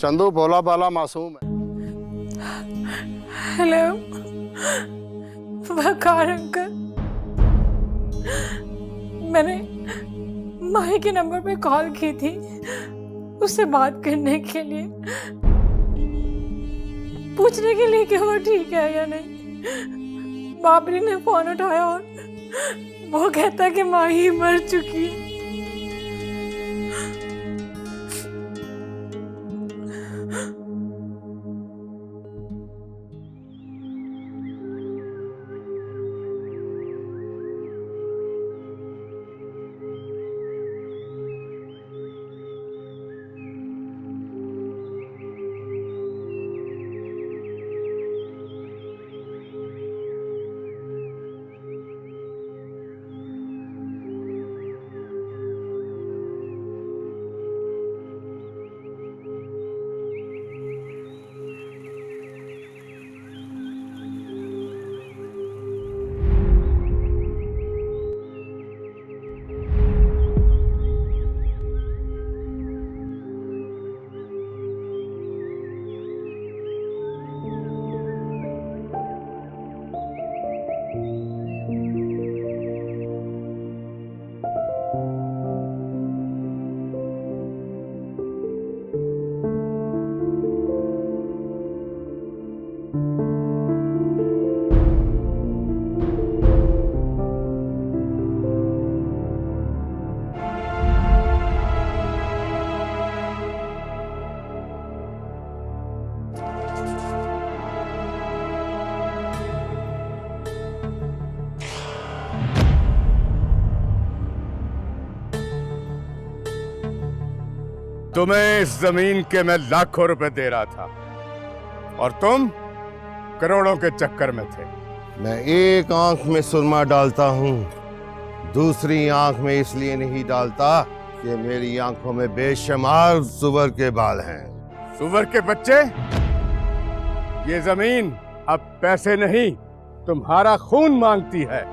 चंदू भोला भाला मासूम है। हेलो वकार अंकल, मैंने माही के नंबर पे कॉल की थी उससे बात करने के लिए, पूछने के लिए कि वो ठीक है या नहीं। बाबरी ने फोन उठाया और वो कहता कि माही मर चुकी है। तुम्हें इस जमीन के मैं लाखों रुपए दे रहा था और तुम करोड़ों के चक्कर में थे। मैं एक आंख में सुरमा डालता हूँ, दूसरी आंख में इसलिए नहीं डालता कि मेरी आंखों में बेशुमार सुअर के बाल हैं। सुअर के बच्चे, ये जमीन अब पैसे नहीं तुम्हारा खून मांगती है।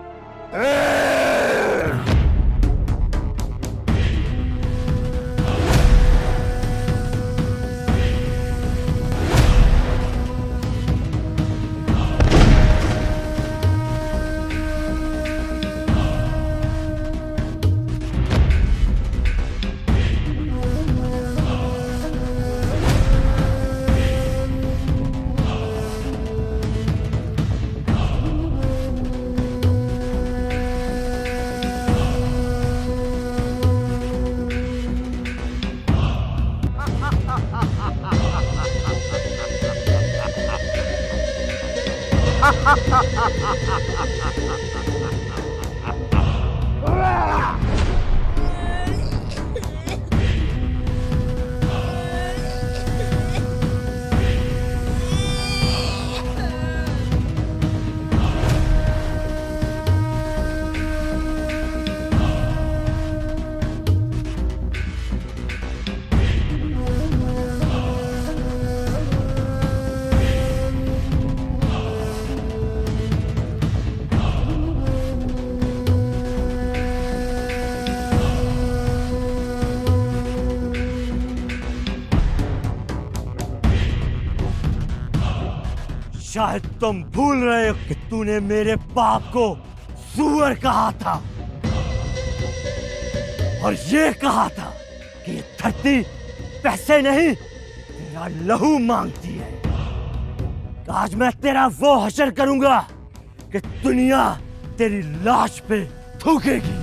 शायद तुम भूल रहे हो कि तूने मेरे बाप को सुअर कहा था और ये कहा था कि ये धरती पैसे नहीं तेरा लहू मांगती है। आज मैं तेरा वो हशर करूंगा कि दुनिया तेरी लाश पे थूकेगी।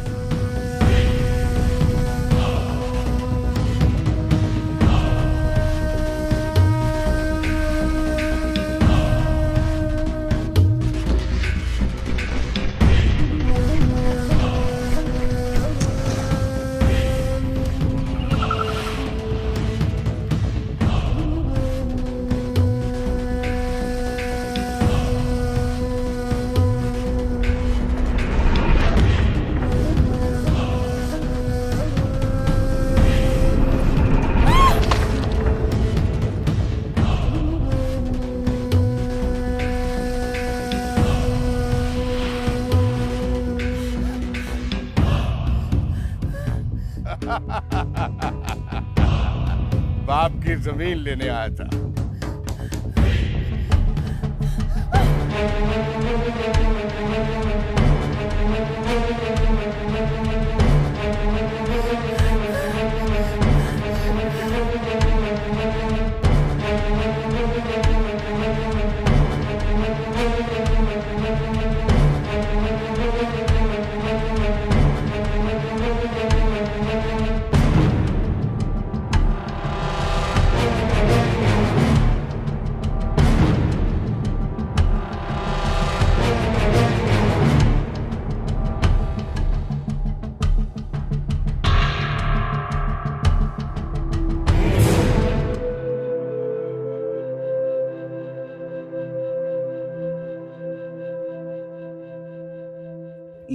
आपकी जमीन लेने आया था।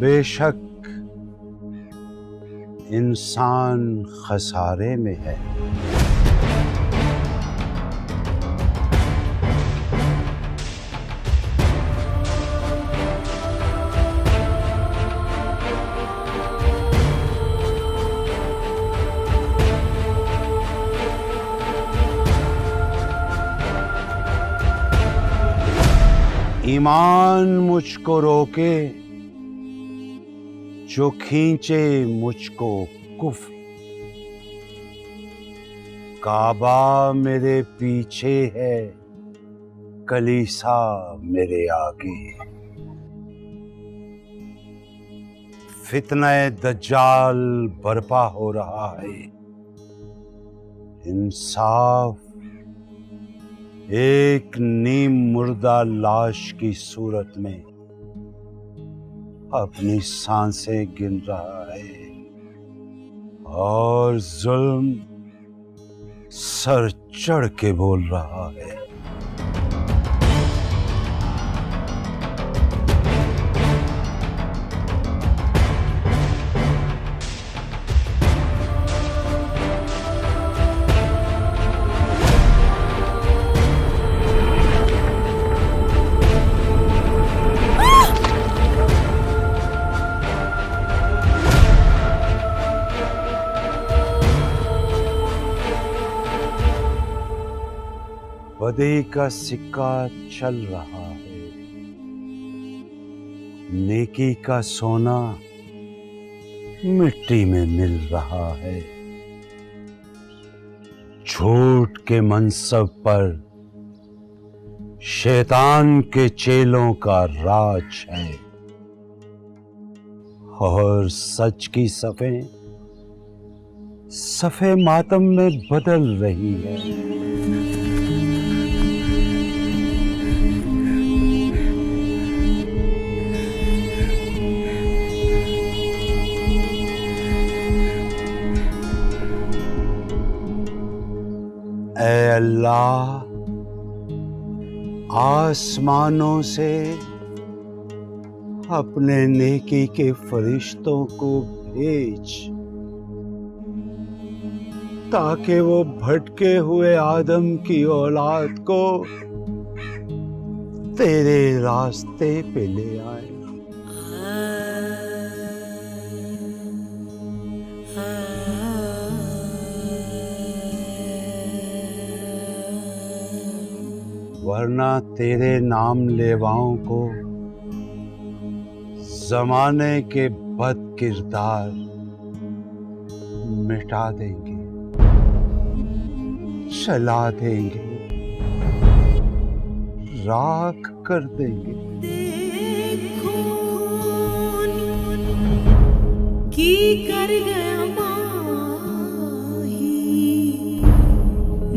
बेशक इंसान खसारे में है। ईमान मुझको रोके जो खींचे मुझको कुफ्र। काबा मेरे पीछे है, कलीसा मेरे आगे। फितना दज्जाल बर्पा हो रहा है। इंसाफ एक नीम मुर्दा लाश की सूरत में अपनी सांसें गिन रहा है और जुल्म सर चढ़ के बोल रहा है। बदी का सिक्का चल रहा है, नेकी का सोना मिट्टी में मिल रहा है। झूठ के मनसब पर शैतान के चेलों का राज है और सच की सफ़ें सफ़े मातम में बदल रही है। ऐ अल्लाह, आसमानों से अपने नेकी के फरिश्तों को भेज ताकि वो भटके हुए आदम की औलाद को तेरे रास्ते पे ले आए। वरना तेरे नाम लेवाओं को जमाने के बद किरदार मिटा देंगे, चला देंगे, राख कर देंगे। की कर गया माही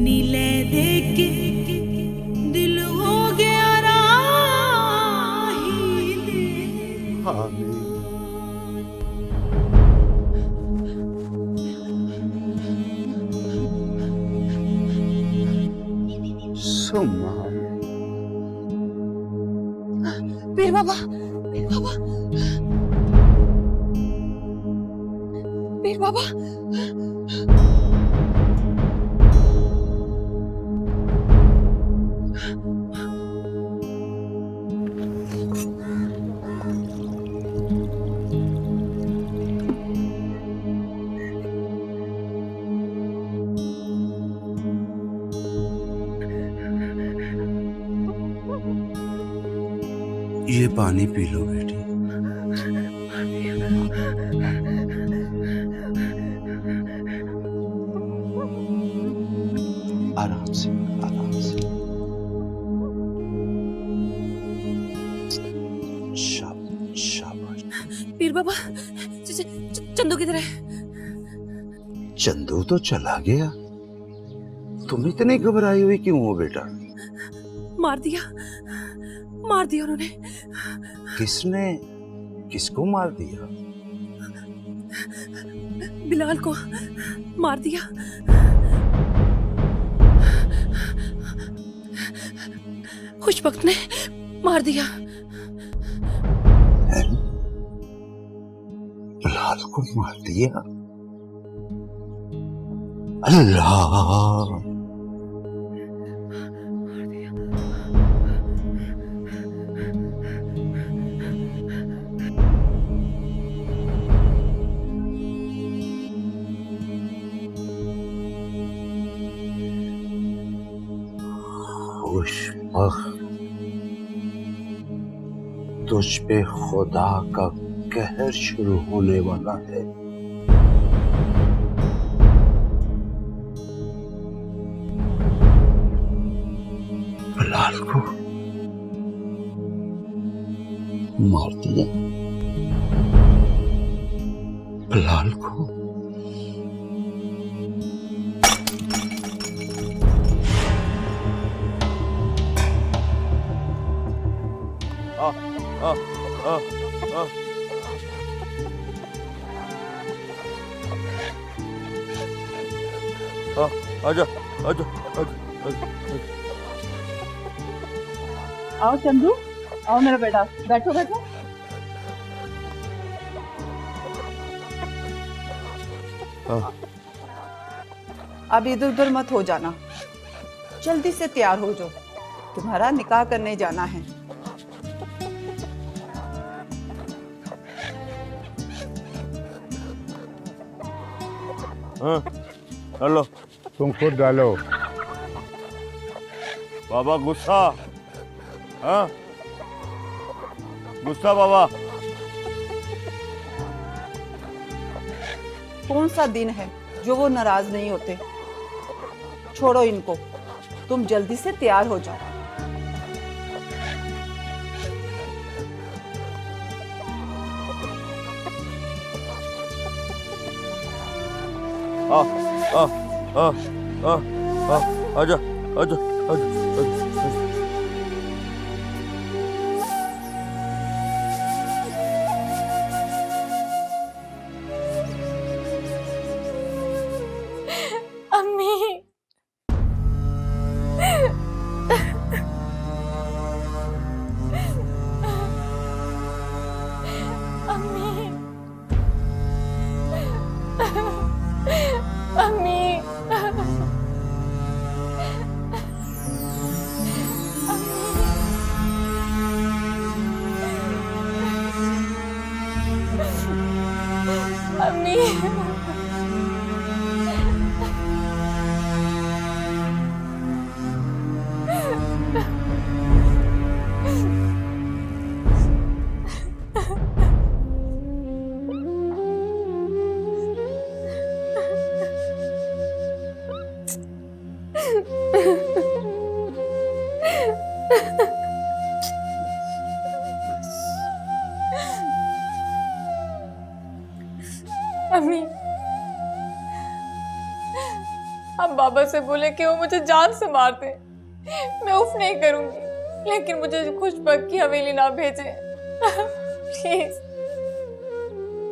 नीले देख के दिल हो गया राही दे। आमीन। सुम्मा पीर बाबा, पीर बाबा। पीर बाबा, ये पानी पी लो बेटी। आराम से, आराम से। शाबाश। पीर बाबा, चंदू किधर है? चंदू तो चला गया। तुम इतनी घबराई हुई क्यों हो बेटा? मार दिया उन्होंने। किसने? किसको मार दिया? बिलाल को मार दिया। खुशबख्त ने मार दिया। बिलाल को मार दिया? अल्लाह! खुशबख्त, तुझ पे खुदा का कहर शुरू होने वाला है। बिलाल को मार दिया? बिलाल को? आजा। आओ चंदू, आओ मेरा बेटा, बैठो बैठो। अब इधर उधर मत हो जाना, जल्दी से तैयार हो जाओ, तुम्हारा निकाह करने जाना है। हेलो। तुम खुद डालो। बाबा गुस्सा? हाँ, गुस्सा बाबा? कौन सा दिन है जो वो नाराज नहीं होते? छोड़ो इनको, तुम जल्दी से तैयार हो जाओ। आजा। अम्मी, अम्मी, हम बाबा से बोले कि वो मुझे जान से मार दे, मैं उफ नहीं करूंगी, लेकिन मुझे खुशबख्त की हवेली ना भेजे प्लीज।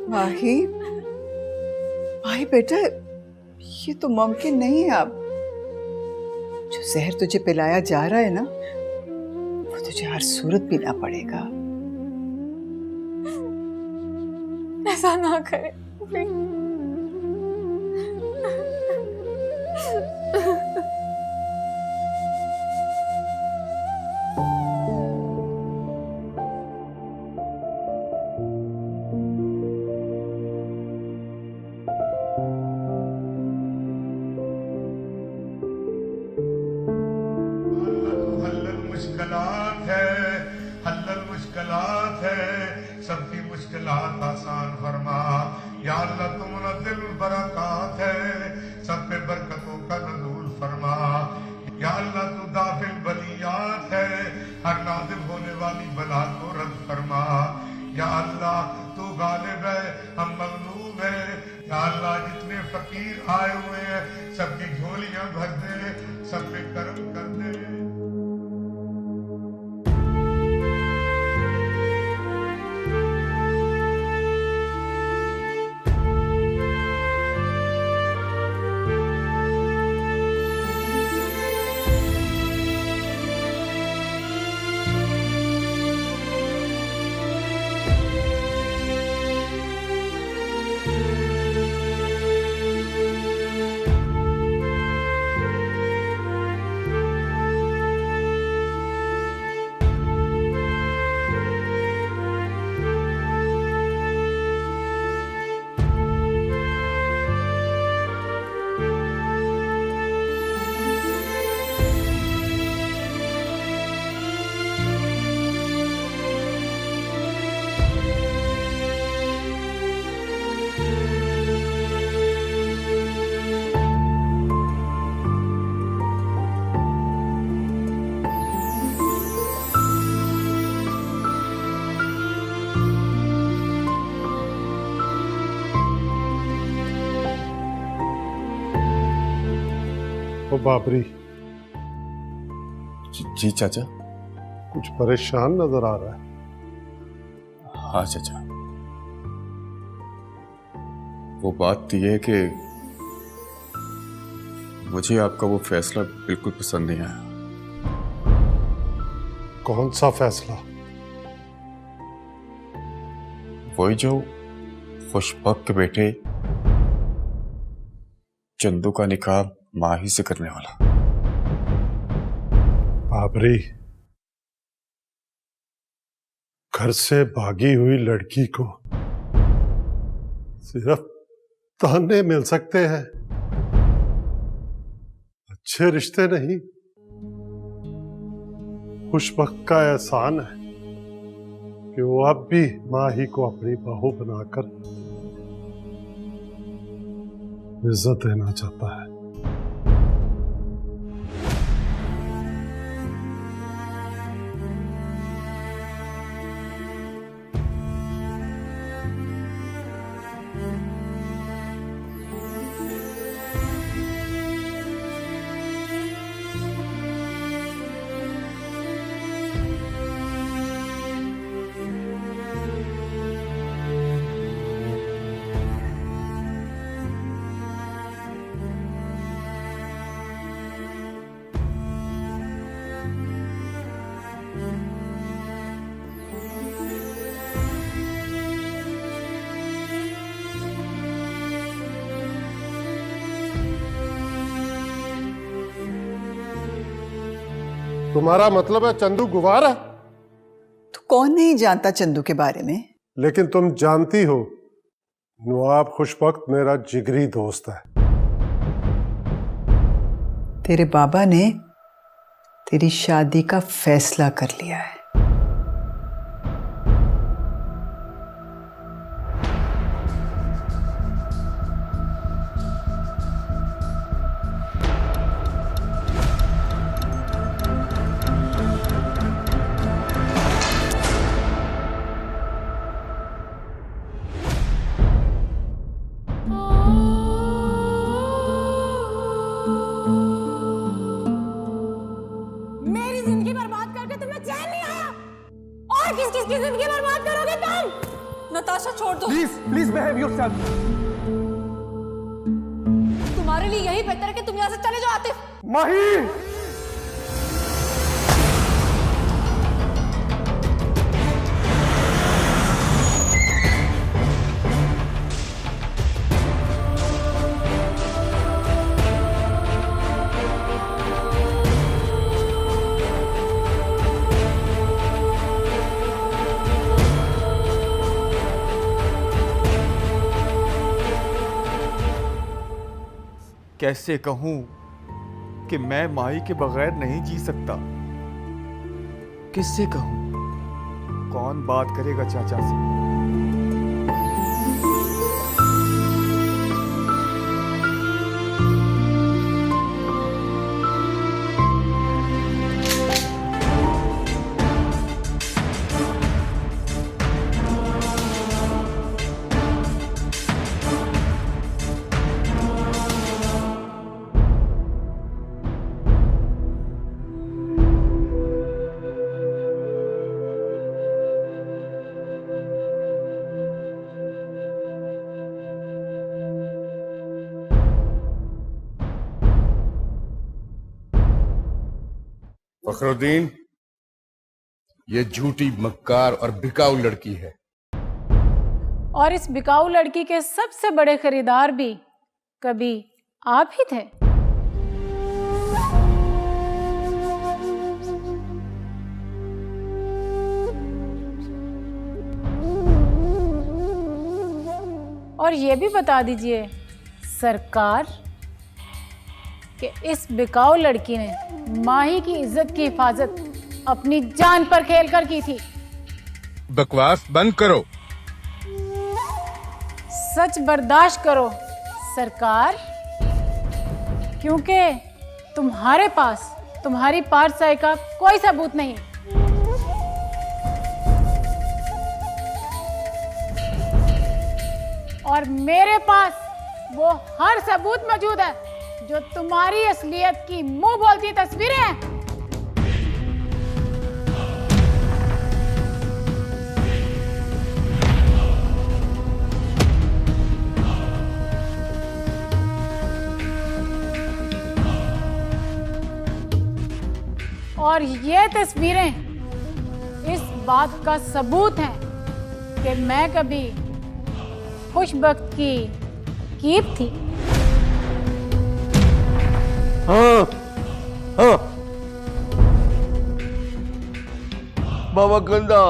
माही, माही बेटा, ये तो मुमकिन नहीं है। अब जो जहर तुझे पिलाया जा रहा है ना, वो तुझे हर सूरत पीना पड़ेगा। ऐसा ना करे, मुश्किलात है, हल्लल मुश्किलात है, सबकी मुश्किलात आसान फरमा। या अल्लाह तू मुनज़्ज़िल बरक़ात है, सब पे बरकतों का नज़ूल फरमा। या अल्लाह तू दाफिल बलियात है, हर नाज़िल होने वाली बला को रद्द फरमा। या अल्लाह तू गालिब है, हम मग़लूब है। या अल्लाह जितने फकीर आए हुए हैं सबकी झोलियां भर दे, सब पे करम कर दे। ओ बाबरी, जी चाचा। कुछ परेशान नजर आ रहा है। हाँ चाचा, वो बात तो ये है कि मुझे आपका वो फैसला बिल्कुल पसंद नहीं आया। कौन सा फैसला? वही जो खुशबक के बेटे चंदू का निकाह माही से करने वाला। बाबरी, घर से भागी हुई लड़की को सिर्फ ताने मिल सकते हैं, अच्छे रिश्ते नहीं। खुशबक का एहसान है कि वो अब भी माही को अपनी बहू बनाकर इज्जत देना चाहता है। तुम्हारा मतलब है चंदू गुवार है? तो कौन नहीं जानता चंदू के बारे में? लेकिन तुम जानती हो नवाब खुशबख्त मेरा जिगरी दोस्त है। तेरे बाबा ने तेरी शादी का फैसला कर लिया है। मेरी जिंदगी बर्बाद करके तुम्हें चैन नहीं आया, और किस किस की जिंदगी बर्बाद करोगे तुम? नताशा छोड़ दो प्लीज बिहेव योरसेल्फ। तुम्हारे लिए यही बेहतर है कि तुम यहाँ से चले जाओ आतिफ। माही, कैसे कहूं कि मैं माही के बगैर नहीं जी सकता। किससे कहूं? कौन बात करेगा चाचा से? फखरुद्दीन, ये झूठी, मक्कार और बिकाऊ लड़की है। और इस बिकाऊ लड़की के सबसे बड़े खरीदार भी कभी आप ही थे। और ये भी बता दीजिए सरकार कि इस बिकाऊ लड़की ने माही की इज्जत की हिफाजत अपनी जान पर खेलकर की थी। बकवास बंद करो। सच बर्दाश्त करो सरकार, क्योंकि तुम्हारे पास तुम्हारी पारसाई का कोई सबूत नहीं। और मेरे पास वो हर सबूत मौजूद है जो तुम्हारी असलियत की मुंह बोलती तस्वीरें हैं। और ये तस्वीरें इस बात का सबूत हैं कि मैं कभी खुशबख्त की कीप थी। हाँ हाँ बाबा गंदा,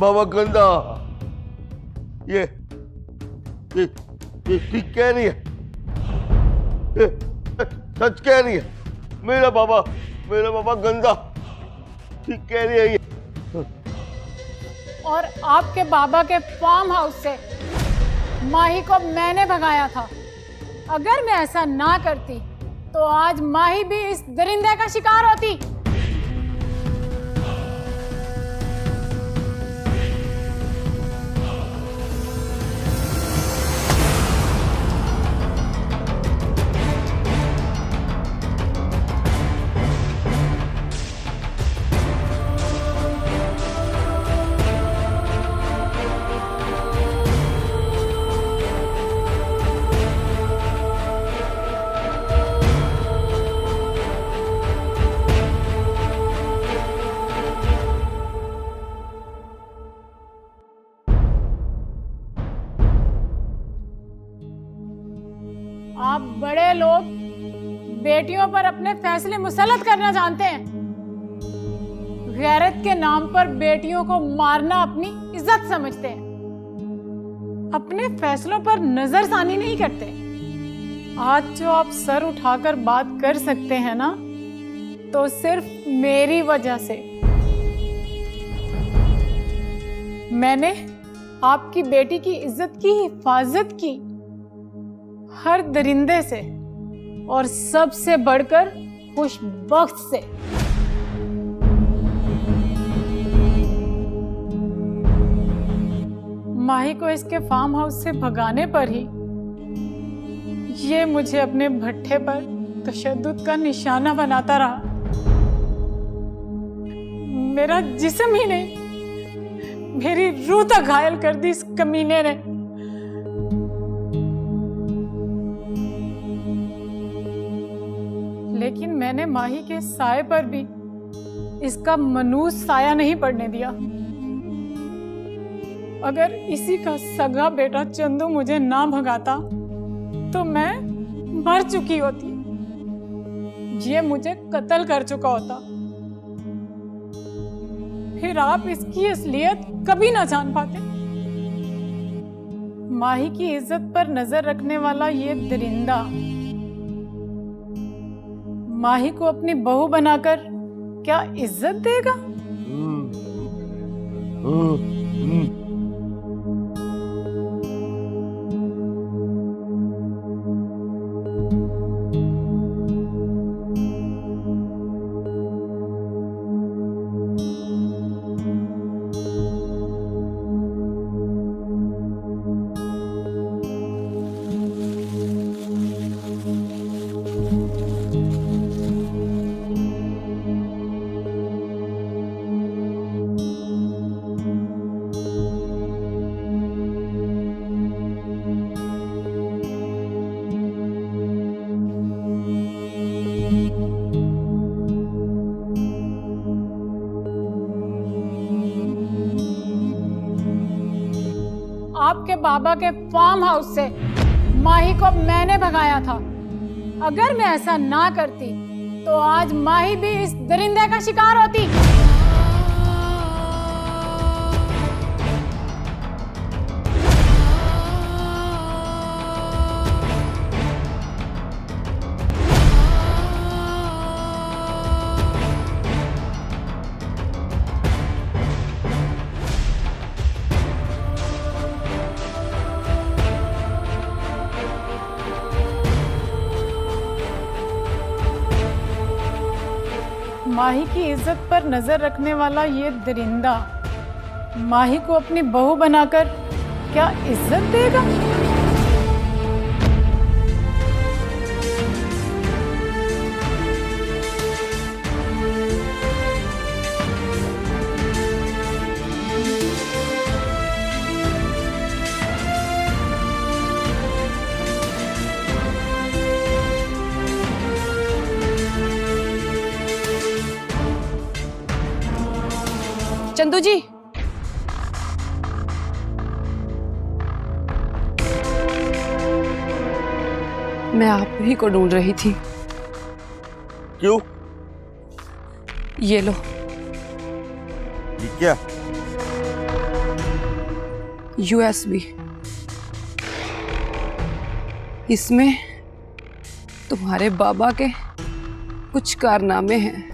बाबा गंदा, ये ठीक कह रही है, ये सच कह रही है। मेरा बाबा गंदा ठीक कह रही है ये। और आपके बाबा के फार्म हाउस से माही को मैंने भगाया था। अगर मैं ऐसा ना करती तो आज माही भी इस दरिंदे का शिकार होती। आप बड़े लोग बेटियों पर अपने फैसले मुसल्लत करना जानते हैं। गैरत के नाम पर बेटियों को मारना अपनी इज्जत समझते हैं। अपने फैसलों पर नजरसानी नहीं करते। आज जो आप सर उठाकर बात कर सकते हैं ना, तो सिर्फ मेरी वजह से। मैंने आपकी बेटी की इज्जत की हिफाजत की, हर दरिंदे से, और सबसे बढ़कर खुशबख्त से। माही को इसके फार्म हाउस से भगाने पर ही ये मुझे अपने भट्ठे पर तशद्दुद का निशाना बनाता रहा। मेरा जिस्म ही नहीं, मेरी रूह तक घायल कर दी इस कमीने ने। लेकिन मैंने माही के साए पर भी इसका मनूस साया नहीं पड़ने दिया। अगर इसी का सगा बेटा चंदू मुझे ना भगाता तो मैं मर चुकी होती। ये मुझे कत्ल कर चुका होता। फिर आप इसकी असलियत कभी ना जान पाते। माही की इज्जत पर नजर रखने वाला ये दरिंदा माही को अपनी बहू बनाकर क्या इज्जत देगा? आपके बाबा के फार्म हाउस से माही को मैंने भगाया था। अगर मैं ऐसा ना करती तो आज माही भी इस दरिंदे का शिकार होती। माही की इज्जत पर नजर रखने वाला ये दरिंदा माही को अपनी बहू बनाकर क्या इज्जत देगा? चंदू जी, मैं आप ही को ढूंढ रही थी। क्यों? ये लो। ये क्या? USB। इसमें तुम्हारे बाबा के कुछ कारनामे हैं।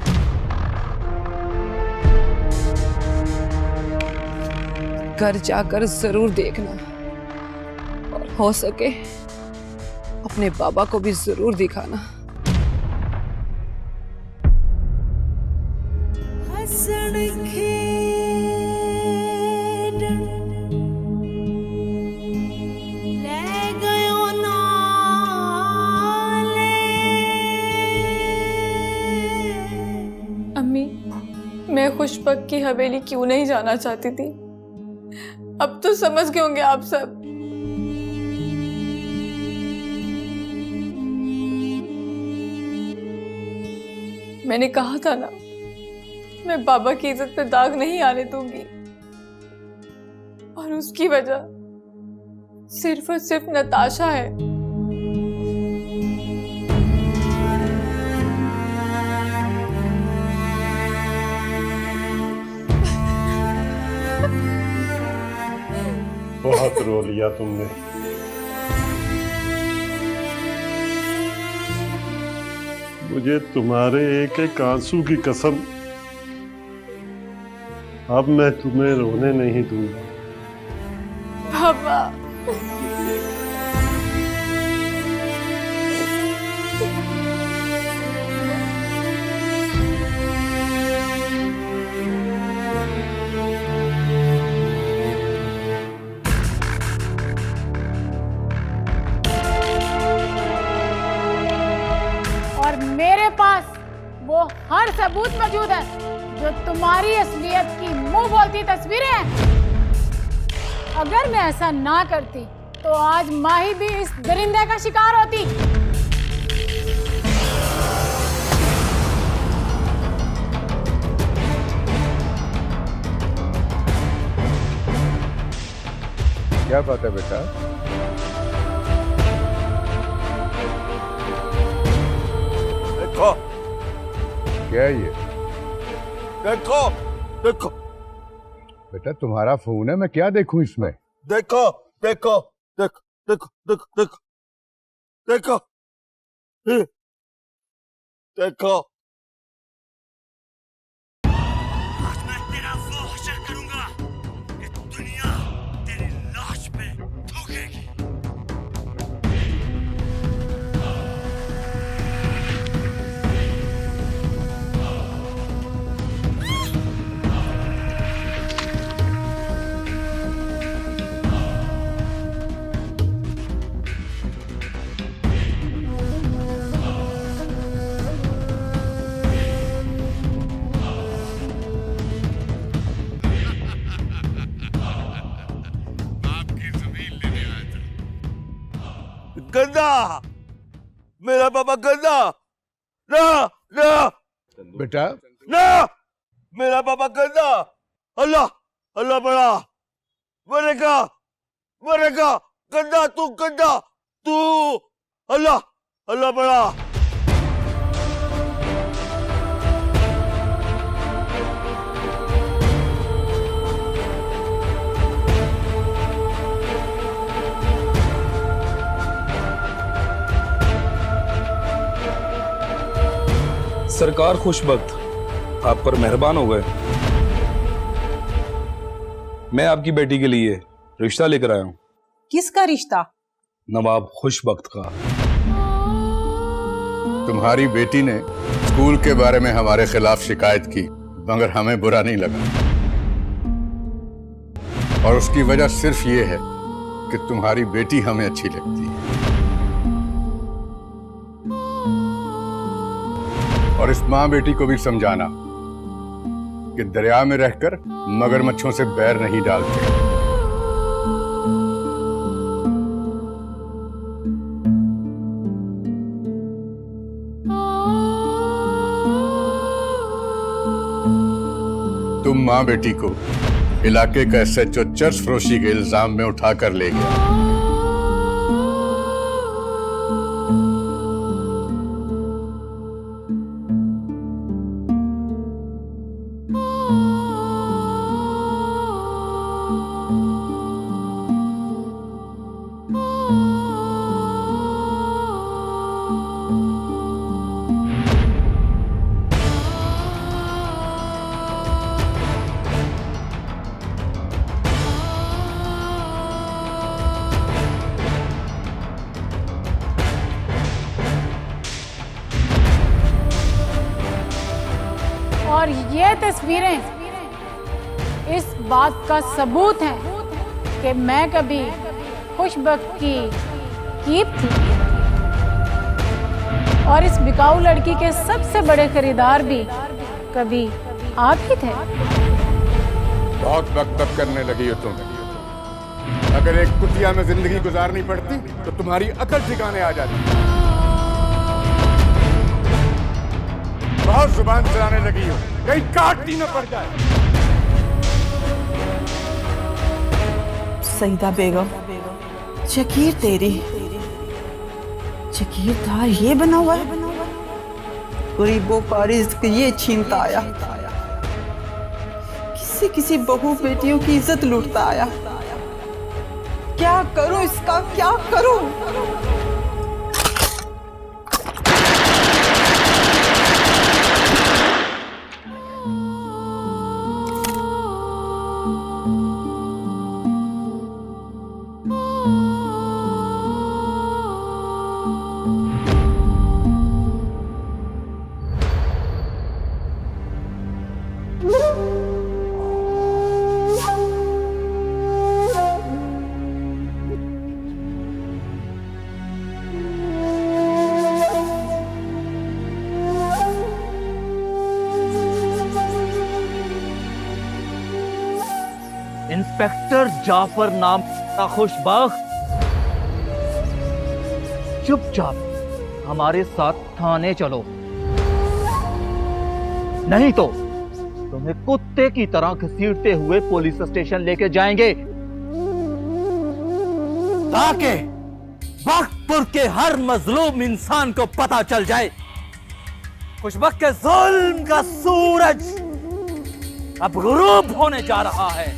घर जाकर जरूर देखना और हो सके अपने बाबा को भी जरूर दिखाना। अम्मी, मैं खुशबक की हवेली क्यों नहीं जाना चाहती थी, अब तो समझ गए होंगे आप सब। मैंने कहा था ना, मैं बाबा की इज्जत पे दाग नहीं आने दूंगी, और उसकी वजह सिर्फ और सिर्फ नताशा है। बहुत रो लिया तुमने। मुझे तुम्हारे एक एक आंसू की कसम, अब मैं तुम्हें रोने नहीं दूंगा। बाबा, मेरे पास वो हर सबूत मौजूद है जो तुम्हारी असलियत की मुंह बोलती तस्वीरें हैं। अगर मैं ऐसा ना करती तो आज माही भी इस दरिंदे का शिकार होती। क्या बात है बेटा? देखो क्या है ये? देखो देखो बेटा तुम्हारा फोन है, मैं क्या देखूं इसमें? देखो देखो देखो देखो देखो देखो देखो देखो गंदा, मेरा पापा गंदा, ना ना बेटा ना, मेरा पापा गंदा, अल्लाह अल्लाह बड़ा, मरेगा मरेगा, गंदा तू, अल्लाह अल्लाह बड़ा। सरकार खुशबख्त आप पर मेहरबान हो गए। मैं आपकी बेटी के लिए रिश्ता लेकर आया हूं। किसका रिश्ता? नवाब खुशबख्त का। तुम्हारी बेटी ने स्कूल के बारे में हमारे खिलाफ शिकायत की, मगर हमें बुरा नहीं लगा, और उसकी वजह सिर्फ ये है कि तुम्हारी बेटी हमें अच्छी लगती है। और इस माँ बेटी को भी समझाना कि दरिया में रहकर मगरमच्छों से बैर नहीं डालते। तुम माँ बेटी को इलाके का SHO चर्च फरोशी के इल्जाम में उठाकर ले गया। और ये तस्वीरें इस बात का सबूत हैं कि मैं कभी खुशबख्त की कीप थी, और इस बिकाऊ लड़की के सबसे बड़े खरीदार भी कभी आप ही थे। बहुत बकबक करने लगी हो तुम। अगर एक कुटिया में जिंदगी गुजारनी पड़ती तो तुम्हारी अकल ठिकाने आ जाती। बहुत जुबान चलाने लगी हो, कहीं काटती न पड़ जाए। सईदा बेगम, जकीर तेरी जकीर था ये बना हुआ है, गरीबों का रिज्क ये छीनता आया, किसी बहू बेटियों की इज्जत लूटता आया। क्या करूं इसका, क्या करूं? इंस्पेक्टर जाफर नाम का खुशबख्त, चुपचाप हमारे साथ थाने चलो, नहीं तो तुम्हें कुत्ते की तरह घसीटते हुए पुलिस स्टेशन लेके जाएंगे, ताकि बख्तपुर के हर मजलूम इंसान को पता चल जाए खुशबख्त के जुल्म का सूरज अब गुरूब होने जा रहा है।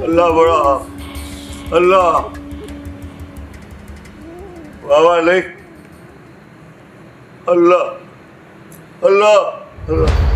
अल्लाह बड़ा, अल्लाह बाबा नहीं, अल्लाह अल्लाह अल्लाह